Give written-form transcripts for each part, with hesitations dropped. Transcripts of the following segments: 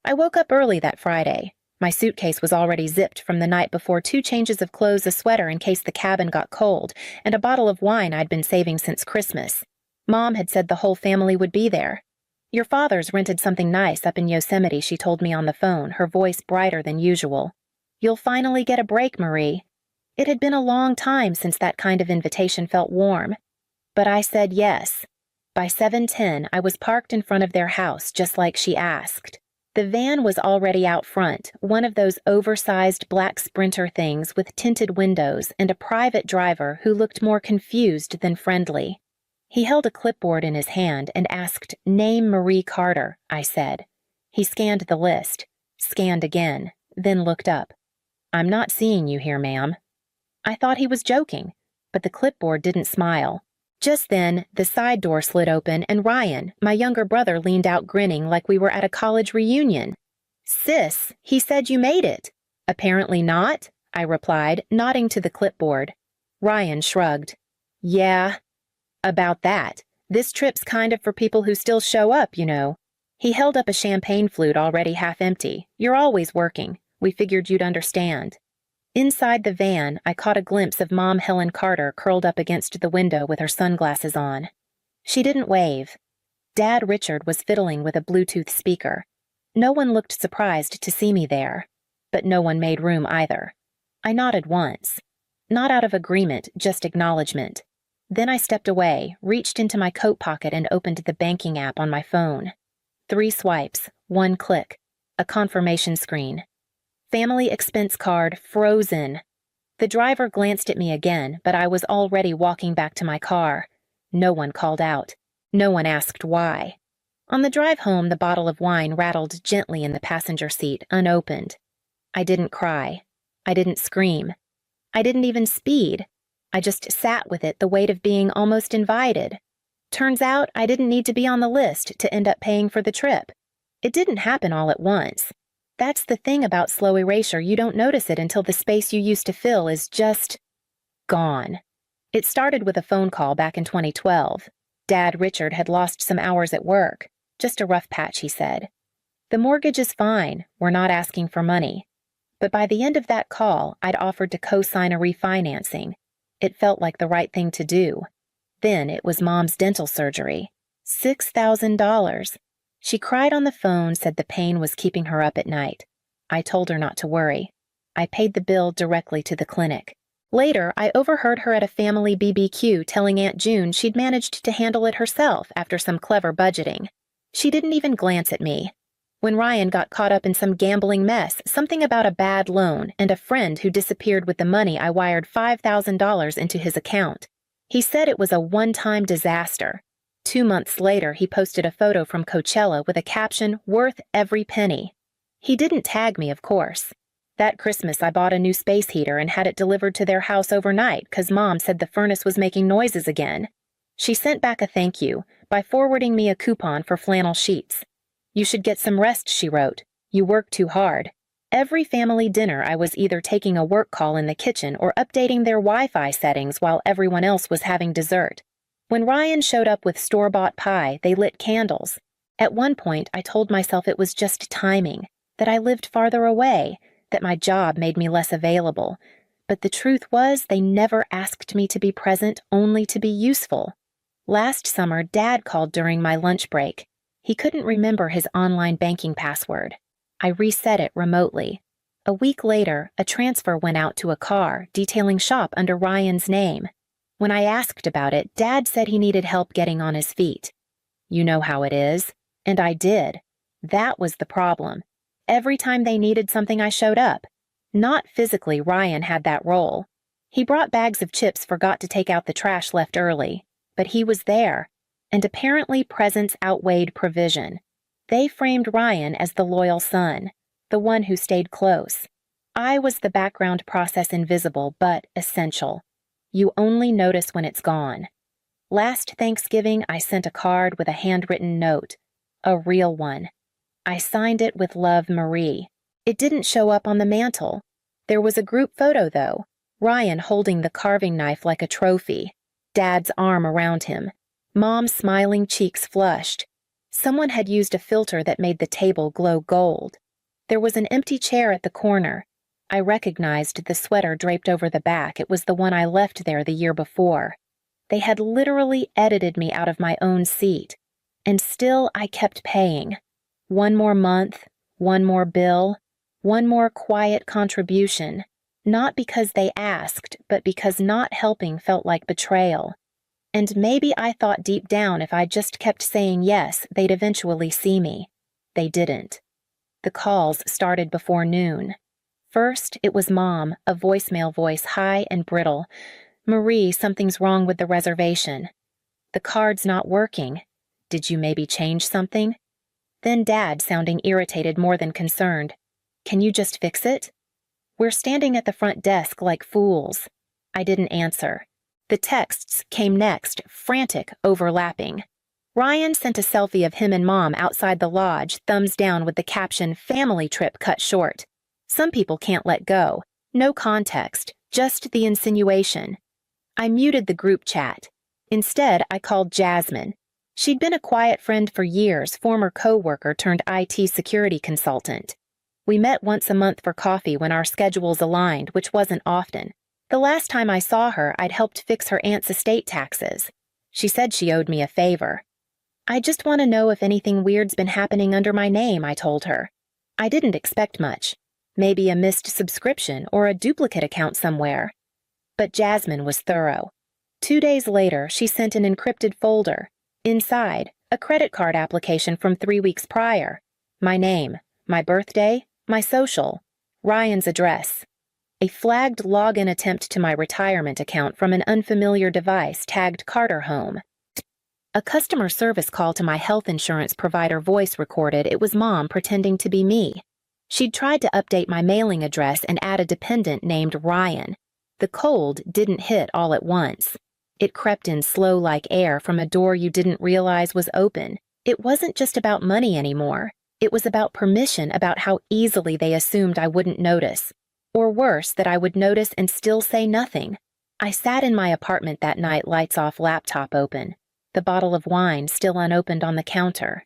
I woke up early that Friday. My suitcase was already zipped from the night before, 2 changes of clothes, a sweater in case the cabin got cold, and a bottle of wine I'd been saving since Christmas. Mom had said the whole family would be there. "Your father's rented something nice up in Yosemite," she told me on the phone, her voice brighter than usual. "You'll finally get a break, Marie." It had been a long time since that kind of invitation felt warm. But I said yes. By 7:10, I was parked in front of their house, just like she asked. The van was already out front, one of those oversized black Sprinter things with tinted windows and a private driver who looked more confused than friendly. He held a clipboard in his hand and asked, "Name Marie Carter," I said. He scanned the list, scanned again, then looked up. "I'm not seeing you here, ma'am." I thought he was joking, but the clipboard didn't smile. Just then, the side door slid open and Ryan, my younger brother, leaned out grinning like we were at a college reunion. "Sis, he said you made it." "Apparently not," I replied, nodding to the clipboard. Ryan shrugged. "Yeah, about that. This trip's kind of for people who still show up, you know." He held up a champagne flute already half empty. "You're always working. We figured you'd understand." Inside the van, I caught a glimpse of Mom Helen Carter curled up against the window with her sunglasses on. She didn't wave. Dad Richard was fiddling with a Bluetooth speaker. No one looked surprised to see me there, but no one made room either. I nodded once. Not out of agreement, just acknowledgement. Then I stepped away, reached into my coat pocket and opened the banking app on my phone. 3 swipes, 1 click, a confirmation screen. Family expense card frozen. The driver glanced at me again, but I was already walking back to my car. No one called out. No one asked why. On the drive home, the bottle of wine rattled gently in the passenger seat, unopened. I didn't cry. I didn't scream. I didn't even speed. I just sat with it, the weight of being almost invited. Turns out I didn't need to be on the list to end up paying for the trip. It didn't happen all at once. That's the thing about slow erasure, you don't notice it until the space you used to fill is just gone. It started with a phone call back in 2012. Dad Richard had lost some hours at work. "Just a rough patch," he said. "The mortgage is fine, we're not asking for money." But by the end of that call, I'd offered to co-sign a refinancing. It felt like the right thing to do. Then it was Mom's dental surgery. $6,000. She cried on the phone, said the pain was keeping her up at night. I told her not to worry. I paid the bill directly to the clinic. Later, I overheard her at a family BBQ telling Aunt June she'd managed to handle it herself after some clever budgeting. She didn't even glance at me. When Ryan got caught up in some gambling mess, something about a bad loan and a friend who disappeared with the money, I wired $5,000 into his account. He said it was a one-time disaster. 2 months later, he posted a photo from Coachella with a caption, "Worth every penny." He didn't tag me, of course. That Christmas, I bought a new space heater and had it delivered to their house overnight because Mom said the furnace was making noises again. She sent back a thank you by forwarding me a coupon for flannel sheets. "You should get some rest," she wrote. "You work too hard." Every family dinner, I was either taking a work call in the kitchen or updating their Wi-Fi settings while everyone else was having dessert. When Ryan showed up with store-bought pie, they lit candles. At one point, I told myself it was just timing, that I lived farther away, that my job made me less available. But the truth was, they never asked me to be present, only to be useful. Last summer, Dad called during my lunch break. He couldn't remember his online banking password. I reset it remotely. A week later, a transfer went out to a car detailing shop under Ryan's name. When I asked about it, Dad said he needed help getting on his feet. You know how it is. And I did. That was the problem. Every time they needed something, I showed up. Not physically, Ryan had that role. He brought bags of chips, forgot to take out the trash left early. But he was there. And apparently presence outweighed provision. They framed Ryan as the loyal son, the one who stayed close. I was the background process, invisible but essential. You only notice when it's gone. Last Thanksgiving, I sent a card with a handwritten note. A real one. I signed it with "Love, Marie." It didn't show up on the mantle. There was a group photo, though. Ryan holding the carving knife like a trophy. Dad's arm around him. Mom's smiling cheeks flushed. Someone had used a filter that made the table glow gold. There was an empty chair at the corner. I recognized the sweater draped over the back. It was the one I left there the year before. They had literally edited me out of my own seat. And still I kept paying. One more month, one more bill, one more quiet contribution. Not because they asked, but because not helping felt like betrayal. And maybe I thought deep down if I just kept saying yes, they'd eventually see me. They didn't. The calls started before noon. First, it was Mom, a voicemail voice high and brittle. "Marie, something's wrong with the reservation." "The card's not working." "Did you maybe change something?" Then Dad, sounding irritated more than concerned. "Can you just fix it?" "We're standing at the front desk like fools." I didn't answer. The texts came next, frantic, overlapping. Ryan sent a selfie of him and Mom outside the lodge, thumbs down with the caption, "Family trip cut short." Some people can't let go. No context, just the insinuation. I muted the group chat. Instead, I called Jasmine. She'd been a quiet friend for years, former co-worker turned IT security consultant. We met once a month for coffee when our schedules aligned, which wasn't often. The last time I saw her, I'd helped fix her aunt's estate taxes. She said she owed me a favor. "I just want to know if anything weird's been happening under my name," I told her. I didn't expect much. Maybe a missed subscription or a duplicate account somewhere. But Jasmine was thorough. 2 days later, she sent an encrypted folder. Inside, a credit card application from 3 weeks prior. My name, my birthday, my social, Ryan's address. A flagged login attempt to my retirement account from an unfamiliar device tagged Carter Home. A customer service call to my health insurance provider voice recorded. It was Mom pretending to be me. She'd tried to update my mailing address and add a dependent named Ryan. The cold didn't hit all at once. It crept in slow like air from a door you didn't realize was open. It wasn't just about money anymore. It was about permission, about how easily they assumed I wouldn't notice. Or worse, that I would notice and still say nothing. I sat in my apartment that night, lights off, laptop open. The bottle of wine still unopened on the counter.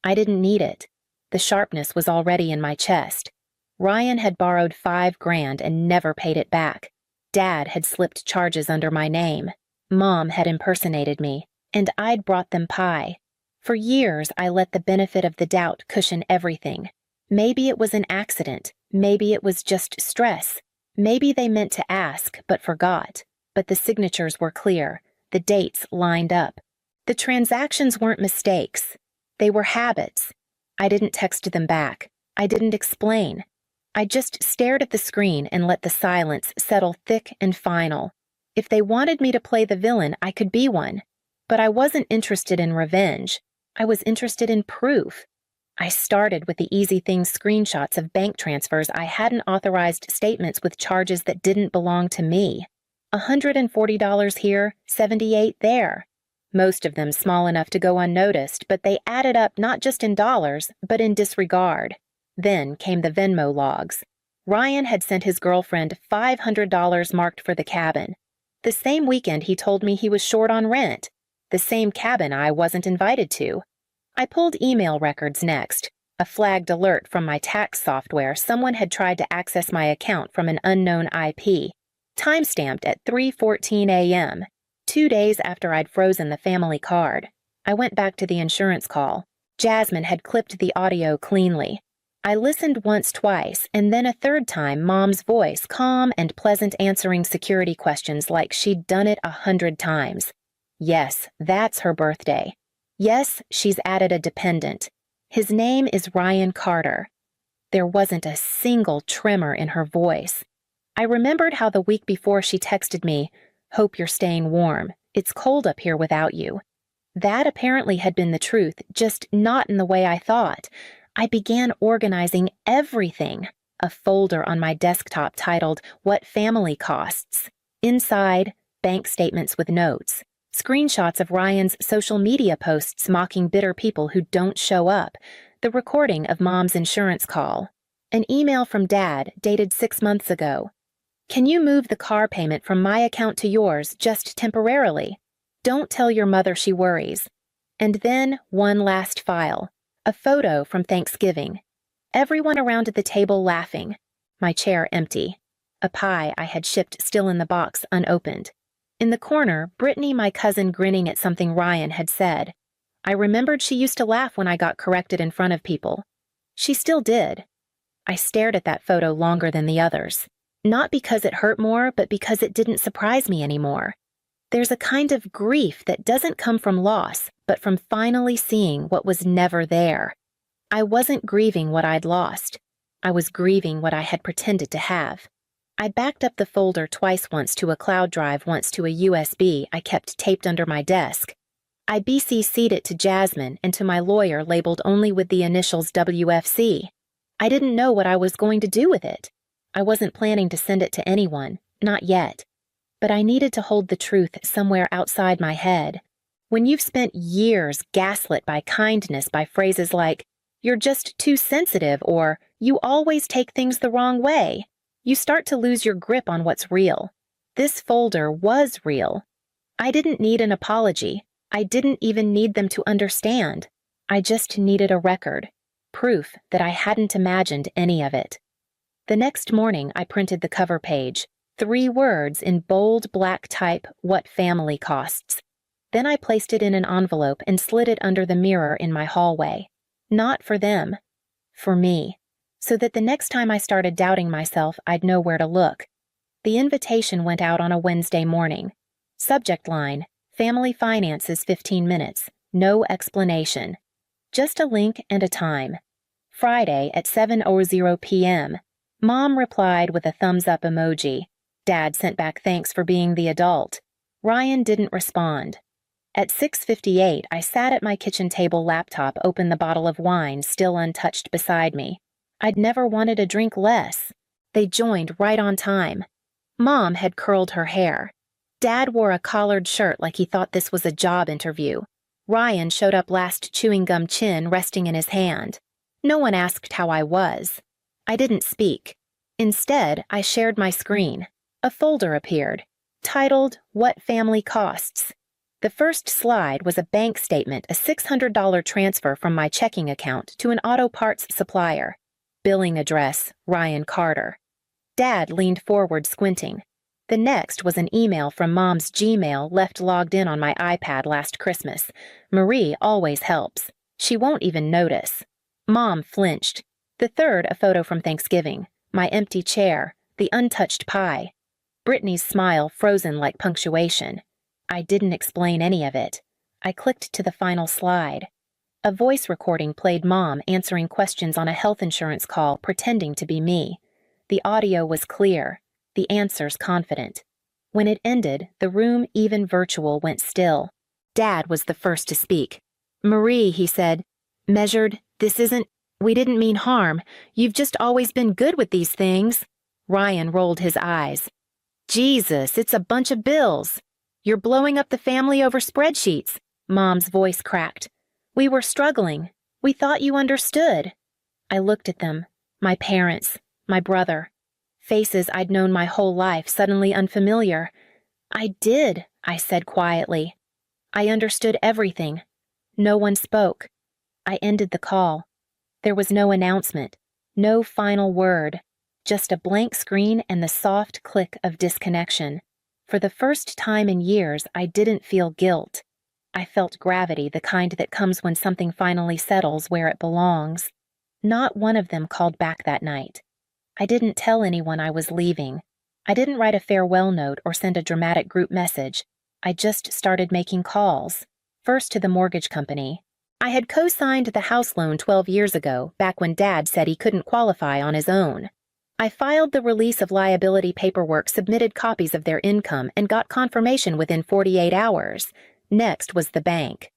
I didn't need it. The sharpness was already in my chest. Ryan had borrowed $5,000 and never paid it back. Dad had slipped charges under my name. Mom had impersonated me, and I'd brought them pie. For years, I let the benefit of the doubt cushion everything. Maybe it was an accident. Maybe it was just stress. Maybe they meant to ask, but forgot. But the signatures were clear. The dates lined up. The transactions weren't mistakes. They were habits. I didn't text them back. I didn't explain. I just stared at the screen and let the silence settle thick and final. If they wanted me to play the villain, I could be one. But I wasn't interested in revenge. I was interested in proof. I started with the easy things, screenshots of bank transfers I hadn't authorized, statements with charges that didn't belong to me. $140 here, $78 there. Most of them small enough to go unnoticed, but they added up not just in dollars, but in disregard. Then came the Venmo logs. Ryan had sent his girlfriend $500 marked for the cabin. The same weekend he told me he was short on rent. The same cabin I wasn't invited to. I pulled email records next. A flagged alert from my tax software. Someone had tried to access my account from an unknown IP. Timestamped at 3:14 a.m., 2 days after I'd frozen the family card. I went back to the insurance call. Jasmine had clipped the audio cleanly. I listened once, twice, and then a third time, Mom's voice, calm and pleasant, answering security questions like she'd done it 100 times. Yes, that's her birthday. Yes, she's added a dependent. His name is Ryan Carter. There wasn't a single tremor in her voice. I remembered how the week before she texted me, "Hope you're staying warm. It's cold up here without you." That apparently had been the truth, just not in the way I thought. I began organizing everything. A folder on my desktop titled, "What Family Costs." Inside, bank statements with notes. Screenshots of Ryan's social media posts mocking bitter people who don't show up. The recording of Mom's insurance call. An email from Dad dated 6 months ago. "Can you move the car payment from my account to yours just temporarily? Don't tell your mother, she worries." And then one last file, a photo from Thanksgiving. Everyone around at the table laughing, my chair empty, a pie I had shipped still in the box unopened. In the corner, Brittany, my cousin, grinning at something Ryan had said. I remembered she used to laugh when I got corrected in front of people. She still did. I stared at that photo longer than the others. Not because it hurt more, but because it didn't surprise me anymore. There's a kind of grief that doesn't come from loss, but from finally seeing what was never there. I wasn't grieving what I'd lost. I was grieving what I had pretended to have. I backed up the folder twice, once to a cloud drive, once to a USB I kept taped under my desk. I BCC'd it to Jasmine and to my lawyer, labeled only with the initials WFC. I didn't know what I was going to do with it. I wasn't planning to send it to anyone, not yet. But I needed to hold the truth somewhere outside my head. When you've spent years gaslit by kindness, by phrases like, "You're just too sensitive," or "You always take things the wrong way," you start to lose your grip on what's real. This folder was real. I didn't need an apology. I didn't even need them to understand. I just needed a record, proof that I hadn't imagined any of it. The next morning, I printed the cover page, 3 words in bold black type, "What family costs." Then I placed it in an envelope and slid it under the mirror in my hallway. Not for them, for me, so that the next time I started doubting myself, I'd know where to look. The invitation went out on a Wednesday morning. Subject line, "Family finances 15 minutes, no explanation." Just a link and a time. Friday at 7:00 p.m. Mom replied with a thumbs-up emoji. Dad sent back thanks for being the adult. Ryan didn't respond. At 6:58, I sat at my kitchen table laptop, opened the bottle of wine still untouched beside me. I'd never wanted a drink less. They joined right on time. Mom had curled her hair. Dad wore a collared shirt like he thought this was a job interview. Ryan showed up last, chewing gum, chin resting in his hand. No one asked how I was. I didn't speak. Instead, I shared my screen. A folder appeared, titled, "What Family Costs." The first slide was a bank statement, a $600 transfer from my checking account to an auto parts supplier. Billing address, Ryan Carter. Dad leaned forward, squinting. The next was an email from Mom's Gmail, left logged in on my iPad last Christmas. Marie always helps. She won't even notice. Mom flinched. The third, a photo from Thanksgiving. My empty chair, the untouched pie. Brittany's smile frozen like punctuation. I didn't explain any of it. I clicked to the final slide. A voice recording played Mom answering questions on a health insurance call, pretending to be me. The audio was clear, the answers confident. When it ended, the room, even virtual, went still. Dad was the first to speak. "Marie," he said, "measured, we didn't mean harm. You've just always been good with these things." Ryan rolled his eyes. "Jesus, it's a bunch of bills. You're blowing up the family over spreadsheets." Mom's voice cracked. "We were struggling. We thought you understood." I looked at them, my parents, my brother. Faces I'd known my whole life, suddenly unfamiliar. "I did," I said quietly. "I understood everything." No one spoke. I ended the call. There was no announcement, no final word, just a blank screen and the soft click of disconnection. For the first time in years, I didn't feel guilt. I felt gravity, the kind that comes when something finally settles where it belongs. Not one of them called back that night. I didn't tell anyone I was leaving. I didn't write a farewell note or send a dramatic group message. I just started making calls. First to the mortgage company. I had co-signed the house loan 12 years ago, back when Dad said he couldn't qualify on his own. I filed the release of liability paperwork, submitted copies of their income, and got confirmation within 48 hours. Next was the bank.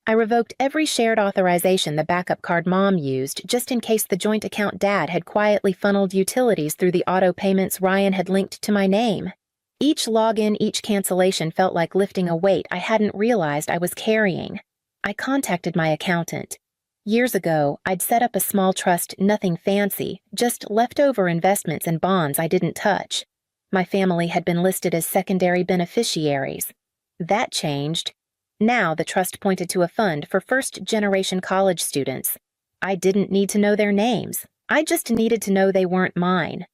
I revoked every shared authorization the backup card Mom used, just in case the joint account Dad had quietly funneled utilities through the auto payments Ryan had linked to my name. Each login, each cancellation felt like lifting a weight I hadn't realized I was carrying. I contacted my accountant. Years ago, I'd set up a small trust, nothing fancy, just leftover investments and bonds I didn't touch. My family had been listed as secondary beneficiaries. That changed. Now the trust pointed to a fund for first-generation college students. I didn't need to know their names. I just needed to know they weren't mine.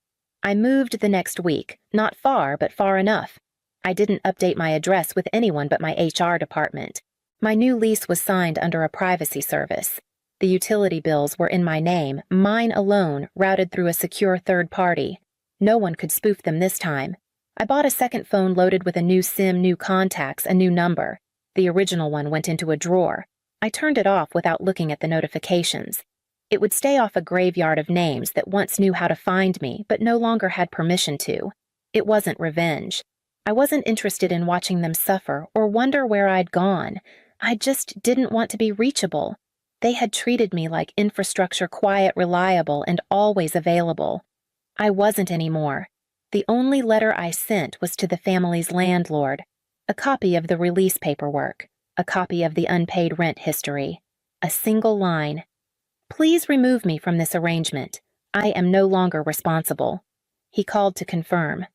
I moved the next week, not far, but far enough. I didn't update my address with anyone but my HR department. My new lease was signed under a privacy service. The utility bills were in my name, mine alone, routed through a secure third party. No one could spoof them this time. I bought a second phone loaded with a new SIM, new contacts, a new number. The original one went into a drawer. I turned it off without looking at the notifications. It would stay off a graveyard of names that once knew how to find me, but no longer had permission to. It wasn't revenge. I wasn't interested in watching them suffer or wonder where I'd gone. I just didn't want to be reachable. They had treated me like infrastructure, quiet, reliable, and always available. I wasn't anymore. The only letter I sent was to the family's landlord. A copy of the release paperwork. A copy of the unpaid rent history. A single line. Please remove me from this arrangement. I am no longer responsible. He called to confirm.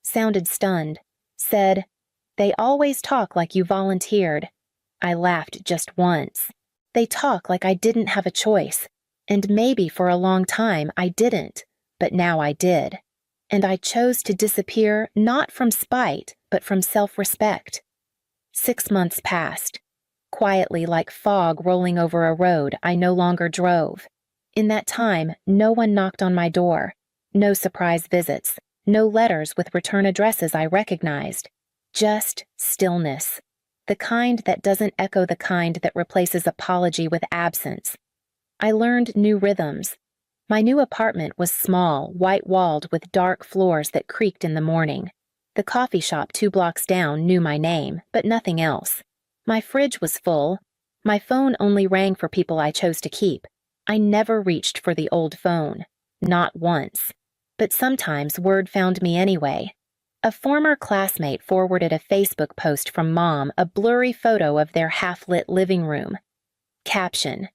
Sounded stunned. Said, "They always talk like you volunteered." I laughed just once. They talk like I didn't have a choice. And maybe for a long time I didn't, but now I did. And I chose to disappear not from spite, but from self-respect. 6 months passed. Quietly, like fog rolling over a road, I no longer drove. In that time, no one knocked on my door. No surprise visits. No letters with return addresses I recognized. Just stillness. The kind that doesn't echo the kind that replaces apology with absence. I learned new rhythms. My new apartment was small, white-walled with dark floors that creaked in the morning. The coffee shop 2 blocks down knew my name, but nothing else. My fridge was full. My phone only rang for people I chose to keep. I never reached for the old phone. Not once. But sometimes word found me anyway. A former classmate forwarded a Facebook post from Mom, a blurry photo of their half-lit living room. Caption: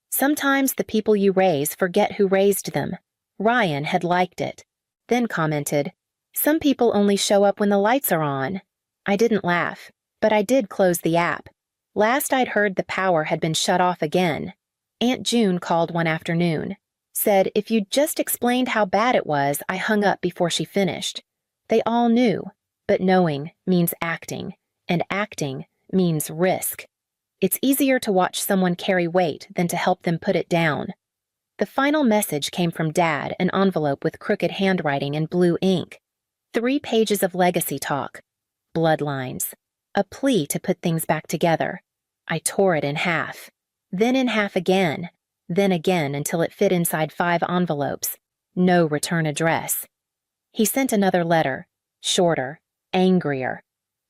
"Sometimes the people you raise forget who raised them." Ryan had liked it. Then commented, "Some people only show up when the lights are on." I didn't laugh, but I did close the app. Last I'd heard, the power had been shut off again. Aunt June called one afternoon. Said if you'd just explained how bad it was, I hung up before she finished. They all knew, but knowing means acting, and acting means risk. It's easier to watch someone carry weight than to help them put it down. The final message came from Dad, an envelope with crooked handwriting and blue ink. 3 pages of legacy talk. Bloodlines. A plea to put things back together. I tore it in half. Then in half again. Then again until it fit inside 5 envelopes. No return address. He sent another letter. Shorter. Angrier.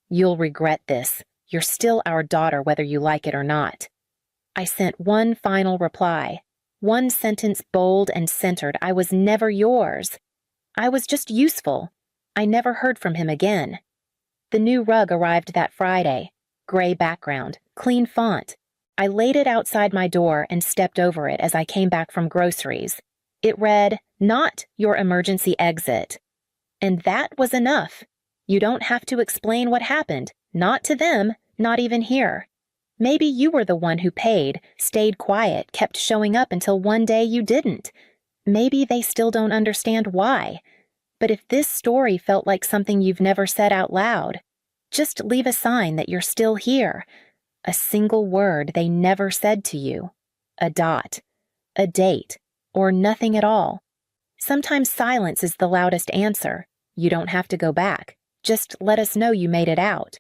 "You'll regret this. You're still our daughter whether you like it or not." I sent one final reply. One sentence bold and centered. I was never yours. I was just useful. I never heard from him again. The new rug arrived that Friday. Gray background. Clean font. I laid it outside my door and stepped over it as I came back from groceries. It read, "Not your emergency exit." And that was enough. You don't have to explain what happened. Not to them, not even here. Maybe you were the one who paid, stayed quiet, kept showing up until one day you didn't. Maybe they still don't understand why. But if this story felt like something you've never said out loud, just leave a sign that you're still here. A single word they never said to you. A dot. A date. Or nothing at all. Sometimes silence is the loudest answer. You don't have to go back. Just let us know you made it out.